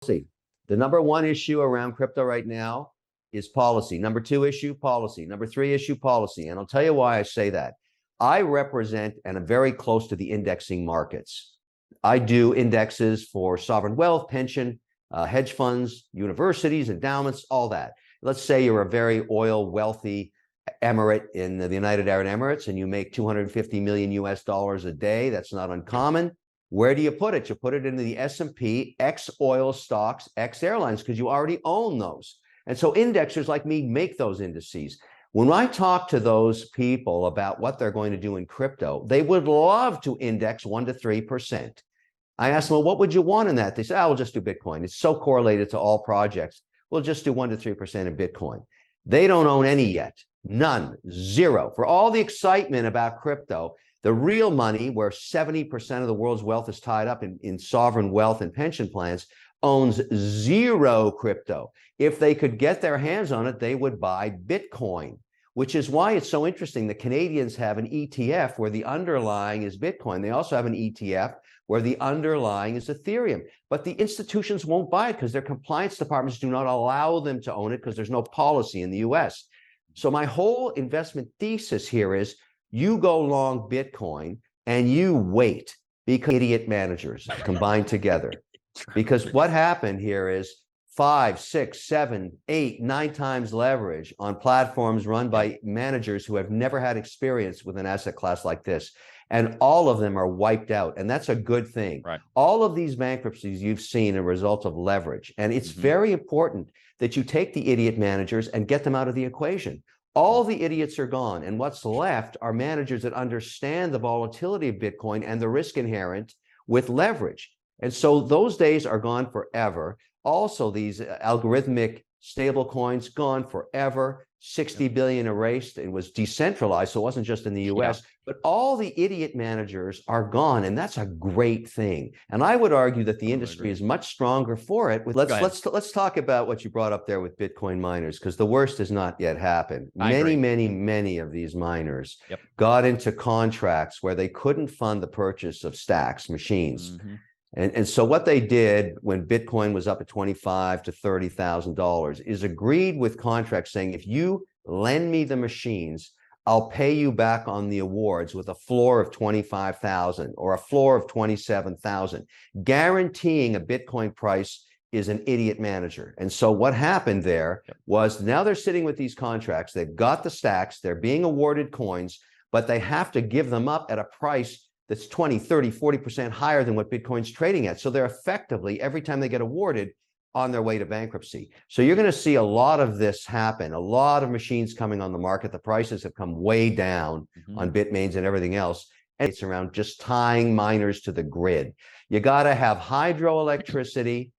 policy. The number one issue around crypto right now is policy. Number two issue, policy. Number three issue, policy. And I'll tell you why I say that. I represent and I'm very close to the indexing markets. I do indexes for sovereign wealth, pension, hedge funds, universities, endowments, all that. Let's say you're a very oil wealthy emirate in the United Arab Emirates and you make 250 million US dollars a day. That's not uncommon. Where do you put it? You put it into the S&P, X oil stocks, X airlines, because you already own those. And so indexers like me make those indices. When I talk to those people about what they're going to do in crypto, they would love to index 1 to 3%. I ask them, well, what would you want in that? They say, we'll just do Bitcoin. It's so correlated to all projects. We'll just do 1 to 3% in Bitcoin. They don't own any yet. None. Zero. For all the excitement about crypto, the real money, where 70% of the world's wealth is tied up in sovereign wealth and pension plans, owns zero crypto. If they could get their hands on it, they would buy Bitcoin, which is why it's so interesting. The Canadians have an ETF where the underlying is Bitcoin. They also have an ETF where the underlying is Ethereum. But the institutions won't buy it because their compliance departments do not allow them to own it because there's no policy in the US. So my whole investment thesis here is you go long Bitcoin and you wait, because idiot managers combined together. Because what happened here is 5, 6, 7, 8, 9 times leverage on platforms run by managers who have never had experience with an asset class like this. And all of them are wiped out. And that's a good thing. Right. All of these bankruptcies you've seen are a result of leverage. And it's very important that you take the idiot managers and get them out of the equation. All the idiots are gone. And what's left are managers that understand the volatility of Bitcoin and the risk inherent with leverage. And so those days are gone forever. Also, these algorithmic stable coins gone forever. 60 billion erased. It was decentralized, so it wasn't just in the US, but all the idiot managers are gone, and that's a great thing. And I would argue that the industry is much stronger for it. Let's talk about what you brought up there with Bitcoin miners, because the worst has not yet happened. Many of these miners got into contracts where they couldn't fund the purchase of stacks, machines. And so what they did when Bitcoin was up at $25,000 to $30,000 is agreed with contracts saying, if you lend me the machines, I'll pay you back on the awards with a floor of 25,000 or a floor of 27,000. Guaranteeing a Bitcoin price is an idiot manager. And so what happened there was now they're sitting with these contracts. They've got the stacks. They're being awarded coins, but they have to give them up at a price that's 20, 30, 40% higher than what Bitcoin's trading at. So they're effectively, every time they get awarded, on their way to bankruptcy. So you're going to see a lot of this happen, a lot of machines coming on the market. The prices have come way down on Bitmains and everything else. And it's around just tying miners to the grid. You got to have hydroelectricity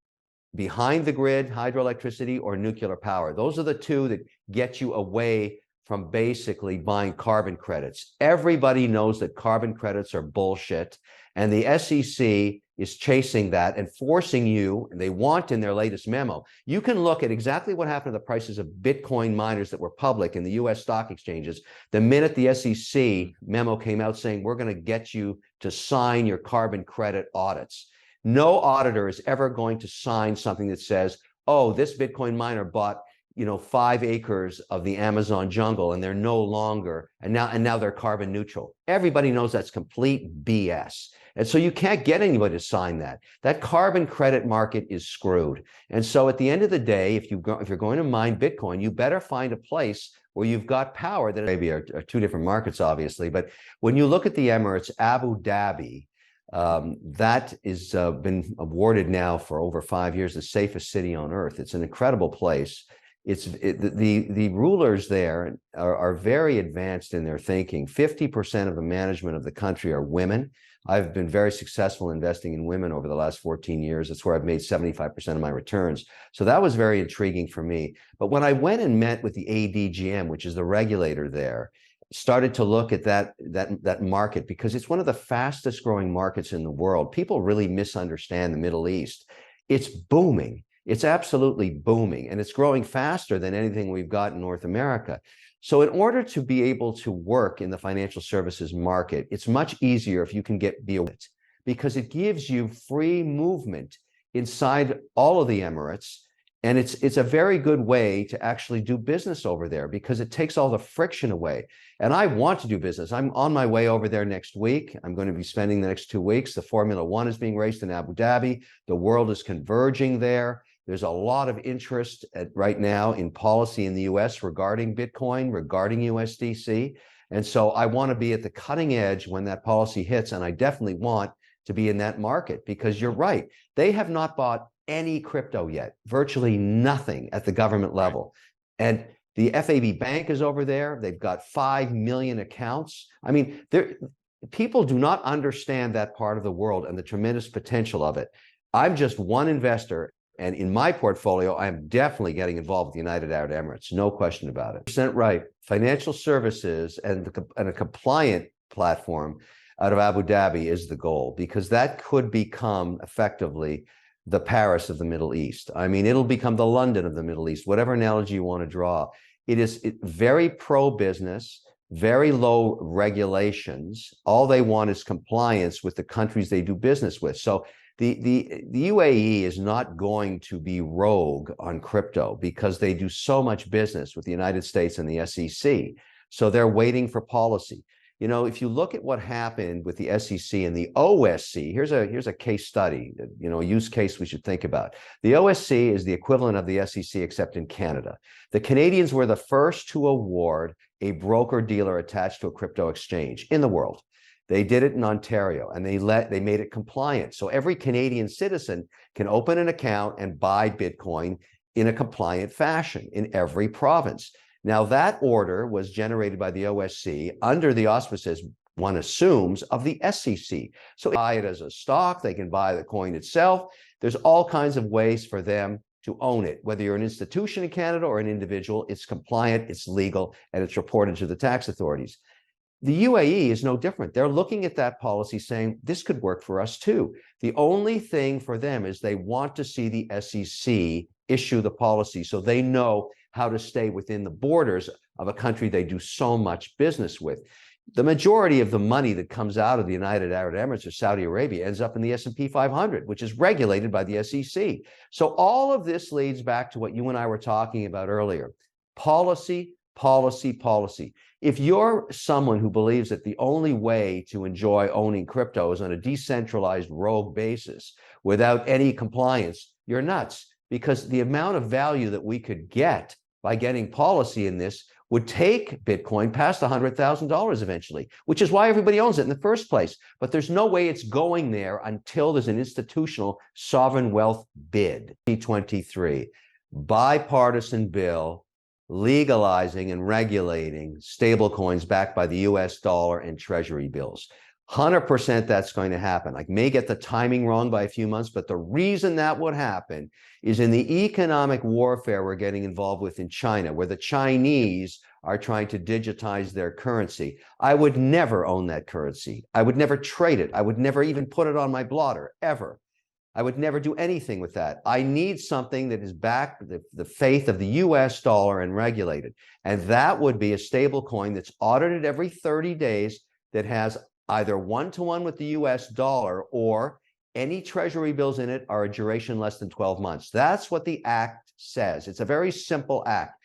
behind the grid, hydroelectricity or nuclear power. Those are the two that get you away from basically buying carbon credits. Everybody knows that carbon credits are bullshit, and the SEC is chasing that and forcing you, and they want in their latest memo. You can look at exactly what happened to the prices of Bitcoin miners that were public in the US stock exchanges. The minute the SEC memo came out saying, we're going to get you to sign your carbon credit audits. No auditor is ever going to sign something that says, oh, this Bitcoin miner bought 5 acres of the Amazon jungle and they're no longer, and now they're carbon neutral. Everybody knows that's complete BS. And so you can't get anybody to sign that. That carbon credit market is screwed. And so at the end of the day, if you're going to mine Bitcoin, you better find a place where you've got power that maybe are two different markets, obviously. But when you look at the Emirates, Abu Dhabi, that is been awarded now for over 5 years, the safest city on earth. It's an incredible place. The rulers there are very advanced in their thinking. 50% of the management of the country are women. I've been very successful investing in women over the last 14 years. That's where I've made 75% of my returns. So that was very intriguing for me. But when I went and met with the ADGM, which is the regulator there, started to look at that market, because it's one of the fastest growing markets in the world. People really misunderstand the Middle East. It's booming. It's absolutely booming, and it's growing faster than anything we've got in North America. So in order to be able to work in the financial services market, it's much easier if you can be a, because it gives you free movement inside all of the Emirates. And it's a very good way to actually do business over there because it takes all the friction away. And I want to do business. I'm on my way over there next week. I'm going to be spending the next 2 weeks. The Formula One is being raced in Abu Dhabi. The world is converging there. There's a lot of interest right now in policy in the US regarding Bitcoin, regarding USDC. And so I want to be at the cutting edge when that policy hits. And I definitely want to be in that market because you're right. They have not bought any crypto yet, virtually nothing at the government level. And the FAB Bank is over there. They've got 5 million accounts. I mean, people do not understand that part of the world and the tremendous potential of it. I'm just one investor. And in my portfolio, I'm definitely getting involved with the United Arab Emirates. No question about it. % right. Financial services and a compliant platform out of Abu Dhabi is the goal, because that could become effectively the Paris of the Middle East. I mean, it'll become the London of the Middle East, whatever analogy you want to draw. It is very pro-business, very low regulations. All they want is compliance with the countries they do business with. So the UAE is not going to be rogue on crypto because they do so much business with the United States and the SEC. So they're waiting for policy. You know, if you look at what happened with the SEC and the OSC, here's a case study, you know, a use case we should think about. The OSC is the equivalent of the SEC except in Canada. The Canadians were the first to award a broker-dealer attached to a crypto exchange in the world. They did it in Ontario, and they made it compliant. So every Canadian citizen can open an account and buy Bitcoin in a compliant fashion in every province. Now, that order was generated by the OSC under the auspices, one assumes, of the SEC. So they buy it as a stock, they can buy the coin itself. There's all kinds of ways for them to own it. Whether you're an institution in Canada or an individual, it's compliant, it's legal, and it's reported to the tax authorities. The UAE is no different. They're looking at that policy saying, this could work for us too. The only thing for them is they want to see the SEC issue the policy so they know how to stay within the borders of a country they do so much business with. The majority of the money that comes out of the United Arab Emirates or Saudi Arabia ends up in the S&P 500, which is regulated by the SEC. So all of this leads back to what you and I were talking about earlier. Policy, policy, policy. If you're someone who believes that the only way to enjoy owning crypto is on a decentralized rogue basis without any compliance, you're nuts, because the amount of value that we could get by getting policy in this would take Bitcoin past $100,000 eventually, which is why everybody owns it in the first place. But there's no way it's going there until there's an institutional sovereign wealth bid. 2023, bipartisan bill legalizing and regulating stablecoins backed by the US dollar and treasury bills. 100% that's going to happen. I may get the timing wrong by a few months, but the reason that would happen is in the economic warfare we're getting involved with in China, where the Chinese are trying to digitize their currency. I would never own that currency. I would never trade it. I would never even put it on my blotter, ever. I would never do anything with that. I need something that is backed the faith of the US dollar and regulated. And that would be a stable coin that's audited every 30 days that has either one-to-one with the US dollar or any treasury bills in it are a duration less than 12 months. That's what the act says. It's a very simple act.